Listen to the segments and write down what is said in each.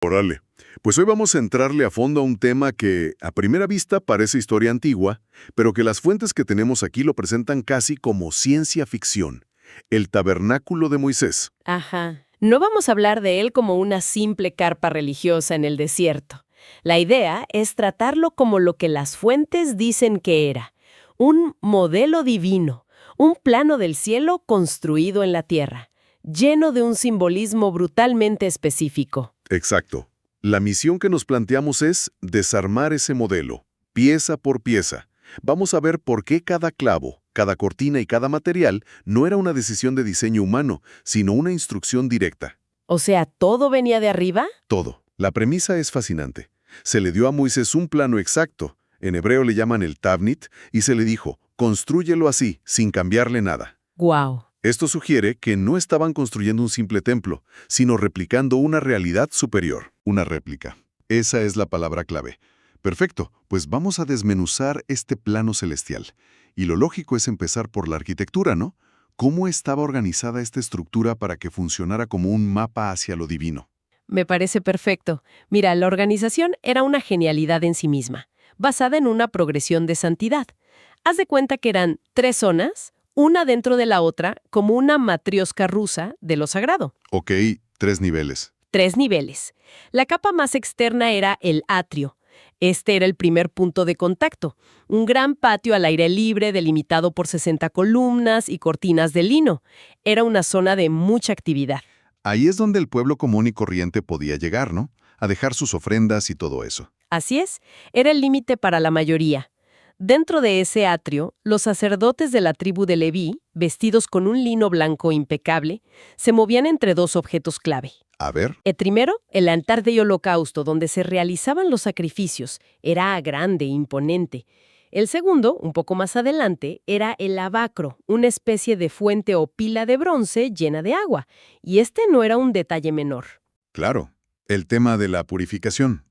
Órale. Pues hoy vamos a entrarle a fondo a un tema que, a primera vista, parece historia antigua, pero que las fuentes que tenemos aquí lo presentan casi como ciencia ficción. El tabernáculo de Moisés. Ajá. No vamos a hablar de él como una simple carpa religiosa en el desierto. La idea es tratarlo como lo que las fuentes dicen que era, un modelo divino, un plano del cielo construido en la tierra, lleno de un simbolismo brutalmente específico. Exacto. La misión que nos planteamos es desarmar ese modelo, pieza por pieza. Vamos a ver por qué cada clavo, cada cortina y cada material no era una decisión de diseño humano, sino una instrucción directa. O sea, ¿todo venía de arriba? Todo. La premisa es fascinante. Se le dio a Moisés un plano exacto, en hebreo le llaman el Tavnit, y se le dijo, constrúyelo así, sin cambiarle nada. ¡Guau! Esto sugiere que no estaban construyendo un simple templo, sino replicando una realidad superior. Una réplica. Esa es la palabra clave. Perfecto, pues vamos a desmenuzar este plano celestial. Y lo lógico es empezar por la arquitectura, ¿no? ¿Cómo estaba organizada esta estructura para que funcionara como un mapa hacia lo divino? Me parece perfecto. Mira, la organización era una genialidad en sí misma, basada en una progresión de santidad. Haz de cuenta que eran 3 zonas, una dentro de la otra, como una matriosca rusa de lo sagrado. Ok, 3 niveles. 3 niveles. La capa más externa era el atrio. Este era el primer punto de contacto, un gran patio al aire libre delimitado por 60 columnas y cortinas de lino. Era una zona de mucha actividad. Ahí es donde el pueblo común y corriente podía llegar, ¿no? A dejar sus ofrendas y todo eso. Así es, era el límite para la mayoría. Dentro de ese atrio, los sacerdotes de la tribu de Leví, vestidos con un lino blanco impecable, se movían entre 2 objetos clave. A ver, El primero, el altar de holocausto, donde se realizaban los sacrificios, era grande e imponente. El segundo, un poco más adelante, era el lavacro, una especie de fuente o pila de bronce llena de agua. Y este no era un detalle menor. claro, el tema de la purificación.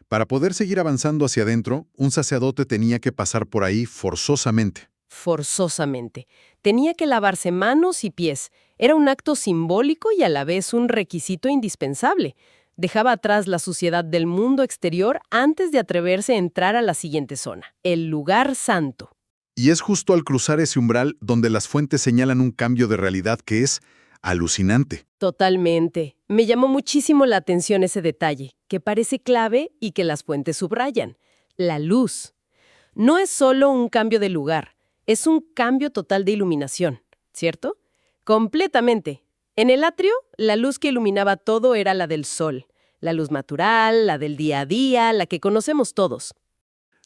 Para poder seguir avanzando hacia adentro, un sacerdote tenía que pasar por ahí forzosamente. Forzosamente. Tenía que lavarse manos y pies. Era un acto simbólico y a la vez un requisito indispensable. Dejaba atrás la suciedad del mundo exterior antes de atreverse a entrar a la siguiente zona, el lugar santo. Y es justo al cruzar ese umbral donde las fuentes señalan un cambio de realidad que es alucinante. Totalmente. Me llamó muchísimo la atención ese detalle, que parece clave y que las fuentes subrayan. La luz. No es solo un cambio de lugar, es un cambio total de iluminación, ¿cierto? Completamente. En el atrio, la luz que iluminaba todo era la del sol, la luz natural, la del día a día, la que conocemos todos.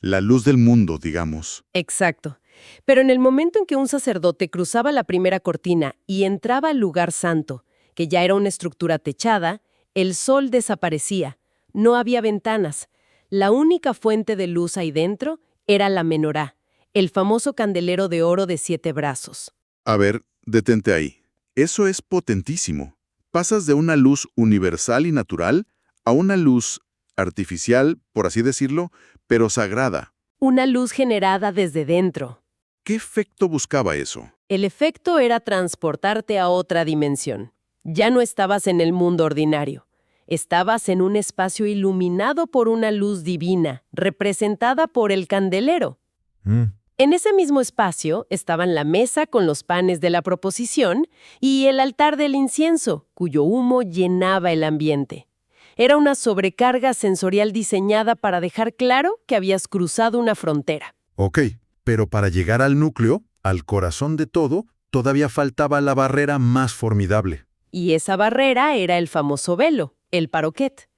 La luz del mundo, digamos. Exacto. Pero en el momento en que un sacerdote cruzaba la primera cortina y entraba al lugar santo, que ya era una estructura techada, el sol desaparecía. No había ventanas. La única fuente de luz ahí dentro era la menorá, el famoso candelero de oro de 7 brazos. A ver, detente ahí. Eso es potentísimo. Pasas de una luz universal y natural a una luz artificial, por así decirlo, pero sagrada. Una luz generada desde dentro. ¿Qué efecto buscaba eso? El efecto era transportarte a otra dimensión. Ya no estabas en el mundo ordinario. Estabas en un espacio iluminado por una luz divina, representada por el candelero. En ese mismo espacio estaban la mesa con los panes de la proposición y el altar del incienso, cuyo humo llenaba el ambiente. Era una sobrecarga sensorial diseñada para dejar claro que habías cruzado una frontera. Ok, pero para llegar al núcleo, al corazón de todo, todavía faltaba la barrera más formidable. Y esa barrera era el famoso velo, el paroquet.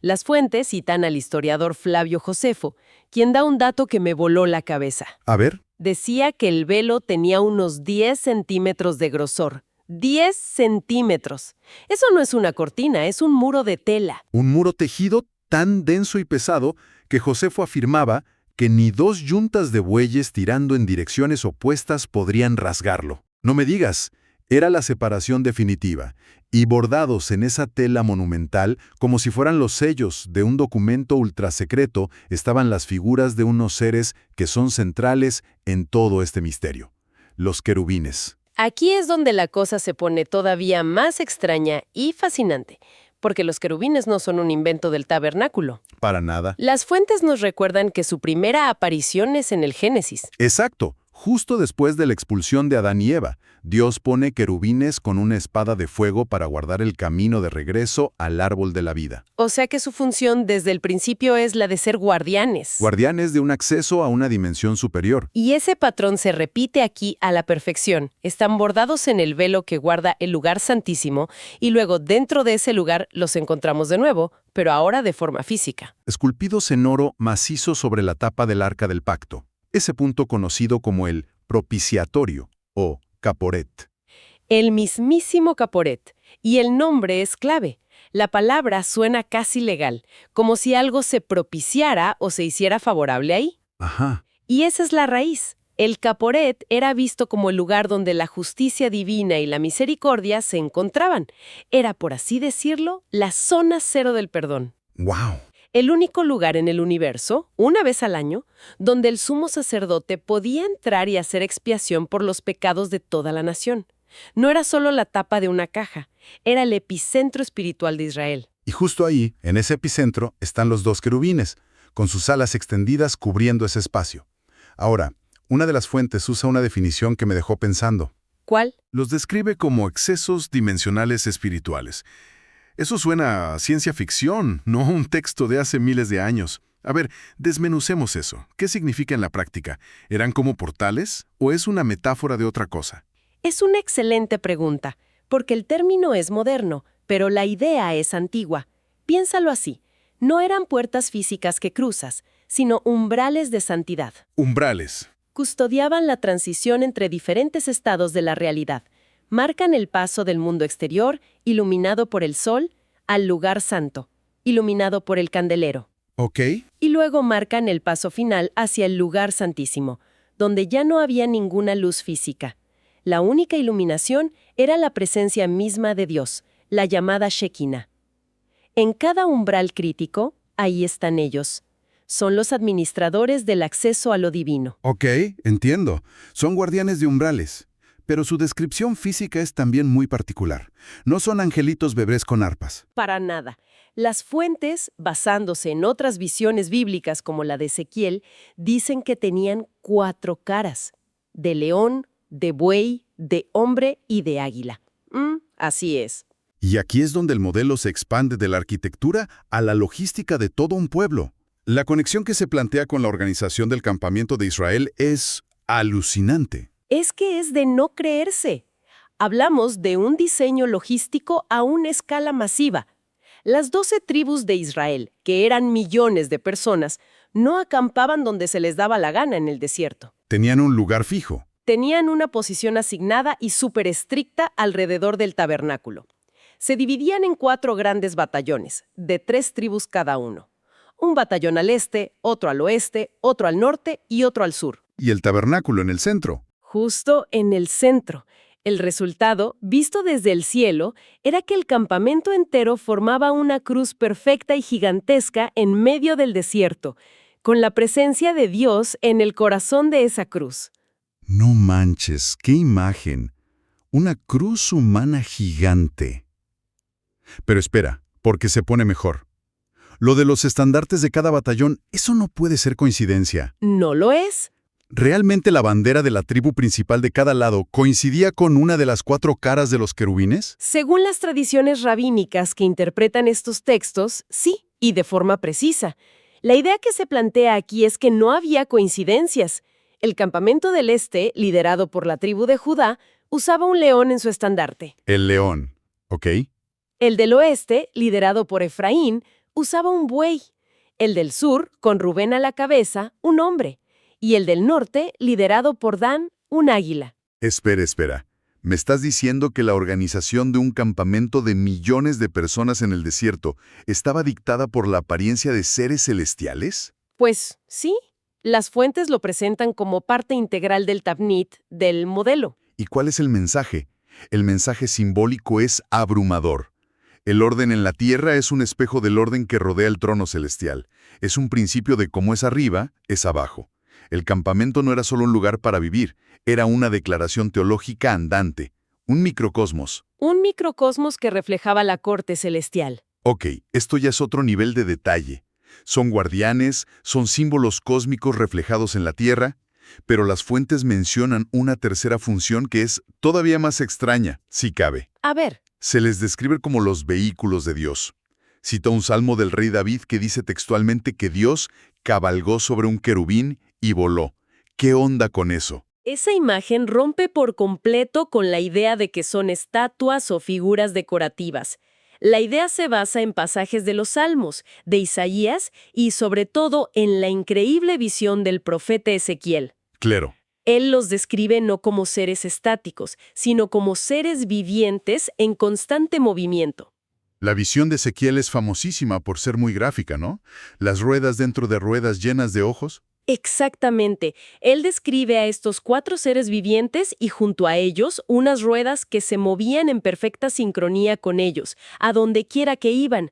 Las fuentes citan al historiador Flavio Josefo, quien da un dato que me voló la cabeza. A ver, Decía que el velo tenía unos 10 centímetros de grosor. 10 centímetros. Eso no es una cortina, es un muro de tela. un muro tejido tan denso y pesado que Josefo afirmaba que ni 2 yuntas de bueyes tirando en direcciones opuestas podrían rasgarlo. No me digas, era la separación definitiva, y bordados en esa tela monumental, como si fueran los sellos de un documento ultrasecreto, estaban las figuras de unos seres que son centrales en todo este misterio: los querubines. Aquí es donde la cosa se pone todavía más extraña y fascinante, porque los querubines no son un invento del tabernáculo. Para nada. Las fuentes nos recuerdan que su primera aparición es en el Génesis. Exacto. Justo después de la expulsión de Adán y Eva, Dios pone querubines con una espada de fuego para guardar el camino de regreso al árbol de la vida. O sea que su función desde el principio es la de ser guardianes. Guardianes de un acceso a una dimensión superior. Y ese patrón se repite aquí a la perfección. Están bordados en el velo que guarda el lugar santísimo y luego dentro de ese lugar los encontramos de nuevo, pero ahora de forma física. Esculpidos en oro macizo sobre la tapa del arca del pacto. Ese punto conocido como el propiciatorio o caporet. El mismísimo caporet. Y el nombre es clave. La palabra suena casi legal, como si algo se propiciara o se hiciera favorable ahí. Ajá. Y esa es la raíz. El caporet era visto como el lugar donde la justicia divina y la misericordia se encontraban. Era, por así decirlo, la zona cero del perdón. ¡Wow! El único lugar en el universo, una vez al año, donde el sumo sacerdote podía entrar y hacer expiación por los pecados de toda la nación. No era solo la tapa de una caja, era el epicentro espiritual de Israel. Y justo ahí, en ese epicentro, están los dos querubines, con sus alas extendidas cubriendo ese espacio. Ahora, una de las fuentes usa una definición que me dejó pensando. ¿Cuál? Los describe como excesos dimensionales espirituales. Eso suena a ciencia ficción, no un texto de hace miles de años. A ver, desmenucemos eso. ¿Qué significa en la práctica? ¿Eran como portales o es una metáfora de otra cosa? Es una excelente pregunta, porque el término es moderno, pero la idea es antigua. Piénsalo así. No eran puertas físicas que cruzas, sino umbrales de santidad. Umbrales. Custodiaban la transición entre diferentes estados de la realidad. Marcan el paso del mundo exterior, iluminado por el sol, al lugar santo, iluminado por el candelero. Ok. Y luego marcan el paso final hacia el lugar santísimo, donde ya no había ninguna luz física. La única iluminación era la presencia misma de Dios, la llamada Shekinah. En cada umbral crítico, ahí están ellos. Son los administradores del acceso a lo divino. Ok, entiendo. Son guardianes de umbrales. Pero su descripción física es también muy particular. No son angelitos bebés con arpas. Para nada. Las fuentes, basándose en otras visiones bíblicas como la de Ezequiel, dicen que tenían 4 caras: de león, de buey, de hombre y de águila. Así es. Y aquí es donde el modelo se expande de la arquitectura a la logística de todo un pueblo. La conexión que se plantea con la organización del campamento de Israel es alucinante. Es que es de no creerse. Hablamos de un diseño logístico a una escala masiva. Las 12 tribus de Israel, que eran millones de personas, no acampaban donde se les daba la gana en el desierto. Tenían un lugar fijo. Tenían una posición asignada y súper estricta alrededor del tabernáculo. Se dividían en 4 grandes batallones, de 3 tribus cada uno. Un batallón al este, otro al oeste, otro al norte y otro al sur. Y el tabernáculo en el centro. Justo en el centro. El resultado, visto desde el cielo, era que el campamento entero formaba una cruz perfecta y gigantesca en medio del desierto, con la presencia de Dios en el corazón de esa cruz. No manches, qué imagen. Una cruz humana gigante. Pero espera, porque se pone mejor. Lo de los estandartes de cada batallón, eso no puede ser coincidencia. ¿No lo es? ¿Realmente la bandera de la tribu principal de cada lado coincidía con una de las 4 caras de los querubines? Según las tradiciones rabínicas que interpretan estos textos, sí, y de forma precisa. La idea que se plantea aquí es que no había coincidencias. El campamento del este, liderado por la tribu de Judá, usaba un león en su estandarte. El león, ¿ok? El del oeste, liderado por Efraín, usaba un buey. El del sur, con Rubén a la cabeza, un hombre. Y el del norte, liderado por Dan, un águila. Espera. ¿Me estás diciendo que la organización de un campamento de millones de personas en el desierto estaba dictada por la apariencia de seres celestiales? Pues sí, las fuentes lo presentan como parte integral del Tabnit, del modelo. ¿Y cuál es el mensaje? El mensaje simbólico es abrumador. El orden en la tierra es un espejo del orden que rodea el trono celestial. Es un principio de cómo es arriba, es abajo. El campamento no era solo un lugar para vivir, era una declaración teológica andante, un microcosmos. Un microcosmos que reflejaba la corte celestial. Ok, esto ya es otro nivel de detalle. Son guardianes, son símbolos cósmicos reflejados en la Tierra, pero las fuentes mencionan una tercera función que es todavía más extraña, si cabe. A ver, Se les describe como los vehículos de Dios. Cita un salmo del rey David que dice textualmente que Dios cabalgó sobre un querubín y voló. ¿Qué onda con eso? esa imagen rompe por completo con la idea de que son estatuas o figuras decorativas. La idea se basa en pasajes de los Salmos, de Isaías y sobre todo en la increíble visión del profeta Ezequiel. Claro. Él los describe no como seres estáticos, sino como seres vivientes en constante movimiento. La visión de Ezequiel es famosísima por ser muy gráfica, ¿no? Las ruedas dentro de ruedas llenas de ojos. Exactamente. Él describe a estos 4 seres vivientes y junto a ellos unas ruedas que se movían en perfecta sincronía con ellos, a donde quiera que iban.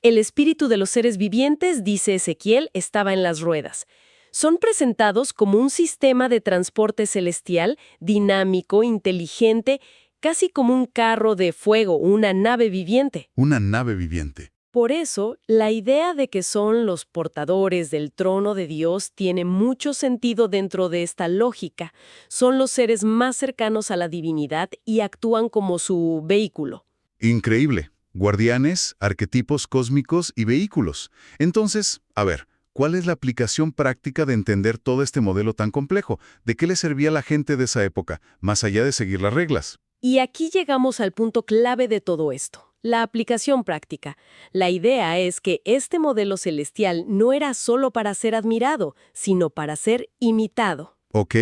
El espíritu de los seres vivientes, dice Ezequiel, estaba en las ruedas. Son presentados como un sistema de transporte celestial, dinámico, inteligente, casi como un carro de fuego, una nave viviente. Una nave viviente. Por eso, la idea de que son los portadores del trono de Dios tiene mucho sentido dentro de esta lógica. Son los seres más cercanos a la divinidad y actúan como su vehículo. Increíble. Guardianes, arquetipos cósmicos y vehículos. Entonces, a ver, ¿cuál es la aplicación práctica de entender todo este modelo tan complejo? ¿De qué le servía a la gente de esa época, más allá de seguir las reglas? Y aquí llegamos al punto clave de todo esto. La aplicación práctica. La idea es que este modelo celestial no era solo para ser admirado, sino para ser imitado. Ok,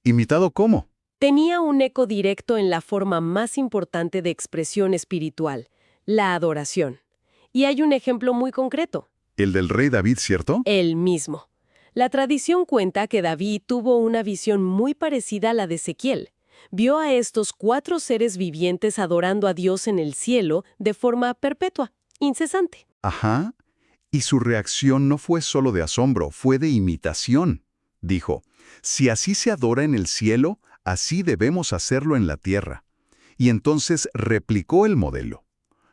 ¿imitado cómo? Tenía un eco directo en la forma más importante de expresión espiritual, la adoración. Y hay un ejemplo muy concreto. El del rey David, ¿cierto? El mismo. La tradición cuenta que David tuvo una visión muy parecida a la de Ezequiel. Vio a estos 4 seres vivientes adorando a Dios en el cielo de forma perpetua, incesante. Ajá. Y su reacción no fue solo de asombro, fue de imitación. Dijo, si así se adora en el cielo, así debemos hacerlo en la tierra. Y entonces replicó el modelo.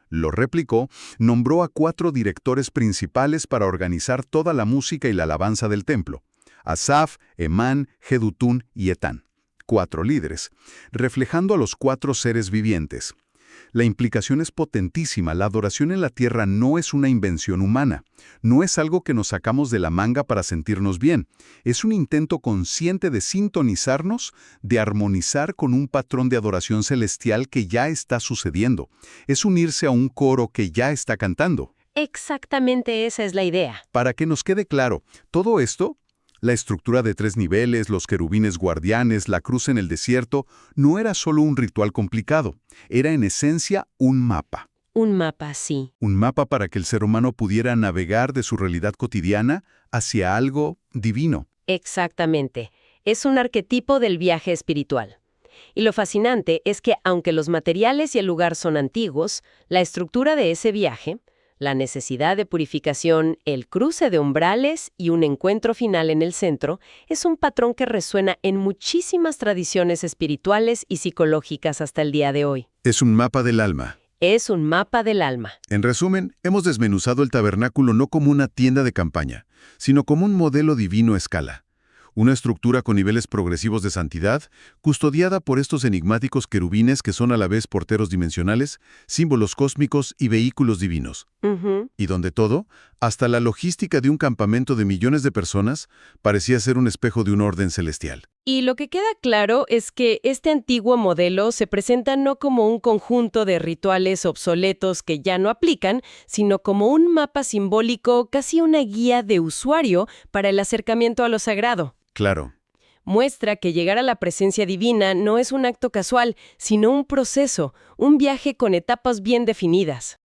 Lo replicó, nombró a 4 directores principales para organizar toda la música y la alabanza del templo: Asaf, Emán, Jedutún y Etán. 4 líderes, reflejando a los 4 seres vivientes. La implicación es potentísima. La adoración en la tierra no es una invención humana. No es algo que nos sacamos de la manga para sentirnos bien. Es un intento consciente de sintonizarnos, de armonizar con un patrón de adoración celestial que ya está sucediendo. Es unirse a un coro que ya está cantando. Exactamente esa es la idea. Para que nos quede claro, todo esto, la estructura de 3 niveles, los querubines guardianes, la cruz en el desierto, no era solo un ritual complicado, era en esencia un mapa. Un mapa, sí. Un mapa para que el ser humano pudiera navegar de su realidad cotidiana hacia algo divino. Exactamente. Es un arquetipo del viaje espiritual. Y lo fascinante es que, aunque los materiales y el lugar son antiguos, la estructura de ese viaje, la necesidad de purificación, el cruce de umbrales y un encuentro final en el centro, es un patrón que resuena en muchísimas tradiciones espirituales y psicológicas hasta el día de hoy. Es un mapa del alma. Es un mapa del alma. En resumen, hemos desmenuzado el tabernáculo no como una tienda de campaña, sino como un modelo divino a escala. Una estructura con niveles progresivos de santidad, custodiada por estos enigmáticos querubines que son a la vez porteros dimensionales, símbolos cósmicos y vehículos divinos. Y donde todo, hasta la logística de un campamento de millones de personas, parecía ser un espejo de un orden celestial. Y lo que queda claro es que este antiguo modelo se presenta no como un conjunto de rituales obsoletos que ya no aplican, sino como un mapa simbólico, casi una guía de usuario para el acercamiento a lo sagrado. Claro. Muestra que llegar a la presencia divina no es un acto casual, sino un proceso, un viaje con etapas bien definidas.